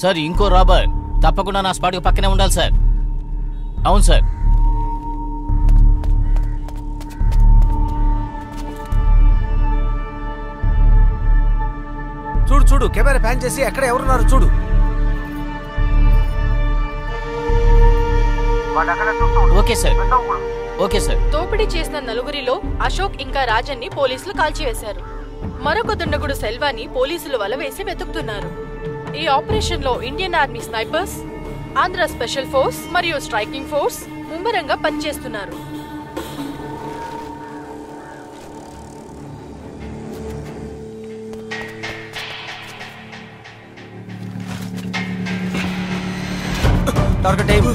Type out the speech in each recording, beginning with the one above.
Sir ఇంకో robber తప్పకుండా నా స్పాట్కి పక్కనే ఉండాలి సార్. అవును సార్. చూడు చూడు, కెమెరా ప్యాన్ చేసి ఎక్కడ ఎవరున్నారు చూడు. Okay sir, okay sir. దోపిడీ చేసిన నలుగురిలో అశోక్ ఇంకా రాజన్ ని పోలీసులు కాల్చివేశారు. మరొక దుండగుడు సెల్వాని పోలీసులు వల వేసి వెతుకుతున్నారు. ఈ ఆపరేషన్ లో Indian army snipers, Andhra special force మరియు స్ట్రైకింగ్ ఫోర్స్ ముమ్మరంగా పనిచేస్తున్నారు. Target aim.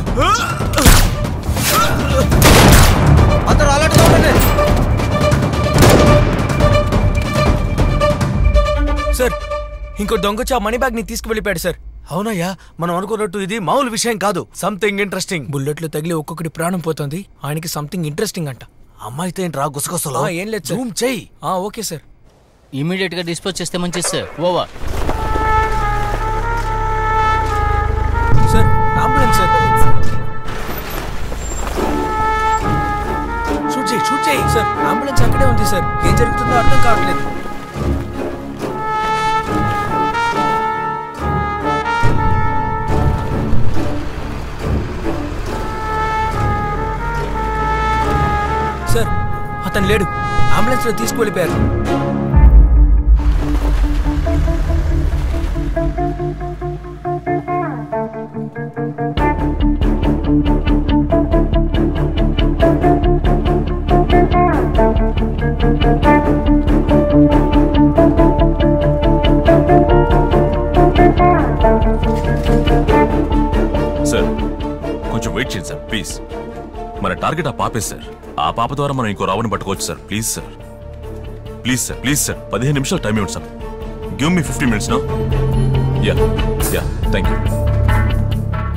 అందరూ అలర్ట్ గా ఉండండి. సార్, ఇంకో దొంగచా మనీ బ్యాగ్ ని తీసుకువెళ్ళిపోయాడు సార్. అవునయ్యా, మనం అనుకున్నట్టు ఇది మామూలు విషయం కాదు. Something interesting. బుల్లెట్లు తగిలి ఒక్కొక్కటి ప్రాణం పోతుంది. ఆయనకి సంథింగ్ ఇంట్రెస్టింగ్ అంట. అమ్మాయితో ఏంట్రా గుసగుసలో? ఏం లేదు సార్. చెయ్యి. Okay sir. ఇమీడియట్ గా డిస్పోజ్ చేస్తే మంచిది sir. Over. Sir, ambulance sir. Shoot చేయి సార్. అంబులెన్స్ అక్కడే ఉంది సార్. ఏం జరుగుతుందో అర్థం కావట్లేదు. సార్, అతను లేడు. అంబులెన్స్ లో తీసుకువెళ్ళిపోయారు. సార్, కొంచెం వెయిట్ చేయండి సార్ ప్లీజ్. మన టార్గెట్ ఆ పాపే సార్. ఆ పాప ద్వారా మనం ఇంకో రావుని పట్టుకోవచ్చు sir. Please sir, please sir, please sir. 15 నిమిషాలు టైం ఇవ్వండి sir. Give me 15 minutes now. Yeah thank you.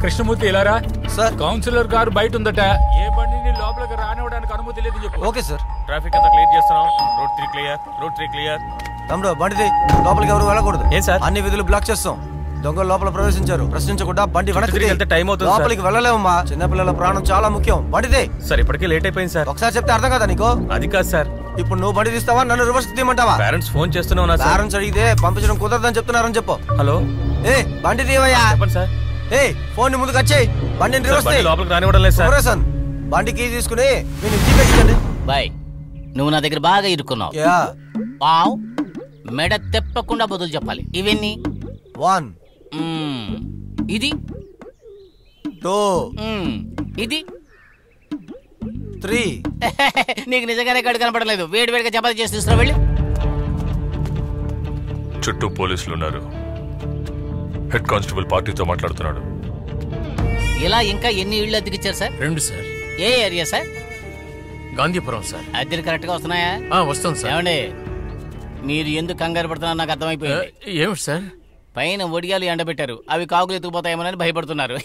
Krishnamurthy ఇలారా సార్. కౌన్సిలర్ గారు బయట ఉందట. ఏ బండిని లోపలికి రానివ్వడానికి అనుమతి లేదని చెప్పు. Okay sir. ట్రాఫిక్ అంతా క్లియర్ చేస్తున్నాం. Road 3 clear, road 3 clear. తమ్ముడు బండిది. లోపలికి ఎవరు వెళ్ళకూడదు. ఏం సార్? అన్ని విధులు బ్లాక్ చేస్తాం. దొంగలు లోపల ప్రవేశించారు. ప్రశ్నించకుండా బండి లోపలికి వెళ్ళలేమమ్మా. చిన్నపిల్లల ప్రాణం చాలా ముఖ్యం. బండిదే సార్. ఇప్పటికే లేట్ అయిపోయింది సార్. ఒకసారి చెప్తే అర్థం కదా నీకు? అది కాదు సార్. ఇప్పుడు నువ్వు బండి తీస్తావా, నన్ను రివర్స్ తీయమంటావా? పేరెంట్స్ ఫోన్ చేస్తున్నావు. పేరెంట్స్ అడిగితే పంపించడం కుదరదని చెప్తున్నారని చెప్పు. హలో, బండి తీవయ్యా. చెప్పండి సార్. ఫోన్ ని ముందుకు వచ్చేయి. బండిని రివర్స్ లోపలికి రానివ్వడం లేదు సార్. బండి కీ తీసుకుని నేను ఇంటికి పెట్టించండి. బాయ్, నువ్వు నా దగ్గర బాగా ఇరుక్కున్నావు. పావు మెడ తెప్పకుండా బదులు చెప్పాలి. ఇవన్నీ 1 ఇది 2 ఇది 3. నీకు నిజంగానే కడు కనపడలేదు. వేడి వేడిగా చపాతి చేసి తీసుకురా వెళ్ళి. చుట్టూ పోలీసులు ఉన్నారు. హెడ్ కానిస్టేబుల్ పార్టీతో మాట్లాడుతున్నాడు. ఇలా ఇంకా ఎన్ని ఇళ్ళు అద్దెకిచ్చారు సార్? 2 సార్. ఏ ఏరియా సార్? గాంధీపురం సార్. అద్దెలు కరెక్ట్ గా వస్తున్నాయా? వస్తుంది సార్. ఏమండి, మీరు ఎందుకు కంగారు పడుతున్నారు నాకు అర్థమైపోయింది. ఏమిటి సార్? పైన ఒడియాలు ఎండబెట్టారు. అవి కాకులు ఎత్తుకుపోతాయేమోనని భయపడుతున్నారు.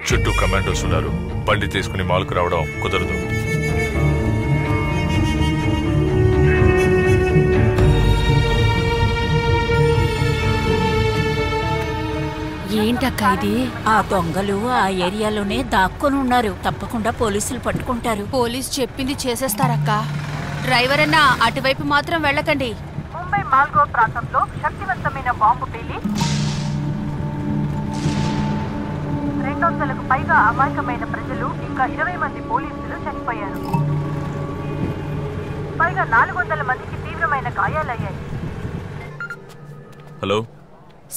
చుట్టూ కమాండోస్ ఉన్నారు. బండి తీసుకుని మాల్కు రావడం కుదరదు. ఏంటక్క ఇది? ఆ దొంగలు ఆ ఏరియాలోనే దాక్కుని ఉన్నారు. తప్పకుండా పోలీసులు పట్టుకుంటారు. పోలీసు చెప్పింది చేసేస్తారక్క. డ్రైవర్ అన్నా అటువైపు మాత్రం వెళ్ళకండి. ముంబై మాల్గో ప్రాంతంలో శక్తివంతమైన బాంబు పేలి 200కు పైగా అమాయకమైన ప్రజలు ఇంకా 20 మంది పోలీసులు చనిపోయారు. పైగా 400 మందికి తీవ్రమైన గాయాలయ్యాయి. హలో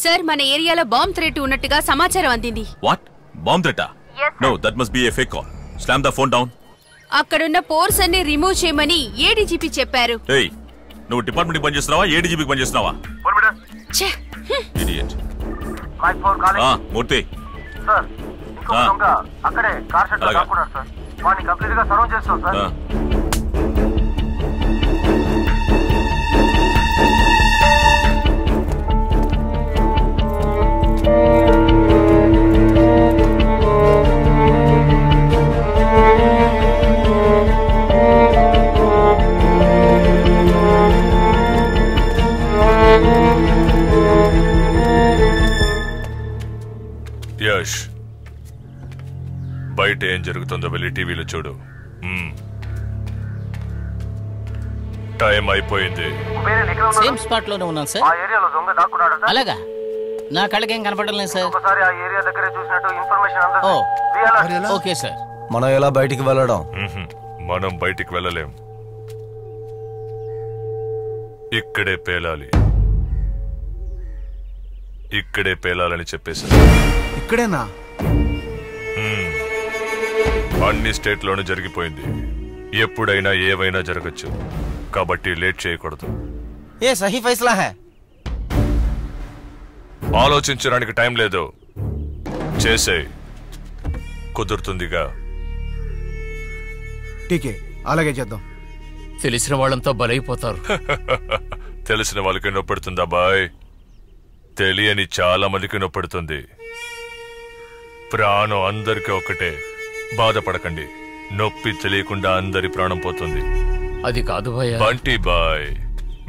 సార్, మన ఏరియాలో బాంబ్ థ్రెట్ ఉన్నట్టుగా సమాచారం అందింది. వాట్? బాంబ్ థ్రెటా? No, that must be a fake call. Slam the phone down. అక్కడున్న పోర్స్ అన్ని రిమూవ్ చేయమని ఏడీజీపీ చెప్పారు. ఏయ్, నువ్వు డిపార్ట్మెంట్ కి పనిచేస్తున్నావా, ఏడీజీపీకి పనిచేస్తున్నావా? ఇడియట్. మూర్తి సార్, ఇంకో దొంగ అక్కడే కార్ షెడ్ లో దాక్కున్నాడు సార్. వాడిని కంప్లీట్ గా సరౌండ్ చేస్తాం సార్. జరుగుతుందో వెళ్ళి టీవీలో చూడు. టైం అయిపోయింది. సేమ్ స్పాట్ లోనే ఉన్నాను సార్. ఆ ఏరియాలో దొంగ దాక్కున్నాడు. అలాగా? నా కళ్ళకి ఏం కనపడడం లేదు సార్. ఒకసారి ఆ ఏరియా దగ్గరే చూసినట్టు ఇన్ఫర్మేషన్ అందదు. Okay sir. మనం ఎలా బయటికి వెళ్ళడం? మనం బయటికి వెళ్ళలేం. ఇక్కడే పేలాలి. ఇక్కడే పేలాలని చెప్పేశారు. ఇక్కడేనా? అన్ని స్టేట్లోనూ జరిగిపోయింది. ఎప్పుడైనా ఏవైనా జరగచ్చు. కాబట్టి లేట్ చేయకూడదు. ఏ సహీ ఫైసలా హై. ఆలోచించడానికి టైం లేదు. చేసే కుదురుతుందిగా. ఠీకే, అలాగే చేద్దాం. తెలిసిన వాళ్ళంతా బలైపోతారు. తెలిసిన వాళ్ళకి నొప్పెడుతుందా బాయ్? తెలియని చాలా మందికి నొప్పెడుతుంది. ప్రాణం అందరికీ ఒకటే. బాధపడకండి. నొప్పి తెలియకుండా అందరి ప్రాణం పోతుంది. అది కాదు భయ్యా. బంటి బాయ్,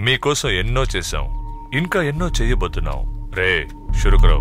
మీకోసం ఎన్నో చేశాం, ఇంకా ఎన్నో చెయ్యబోతున్నాం. రే షురు కరో.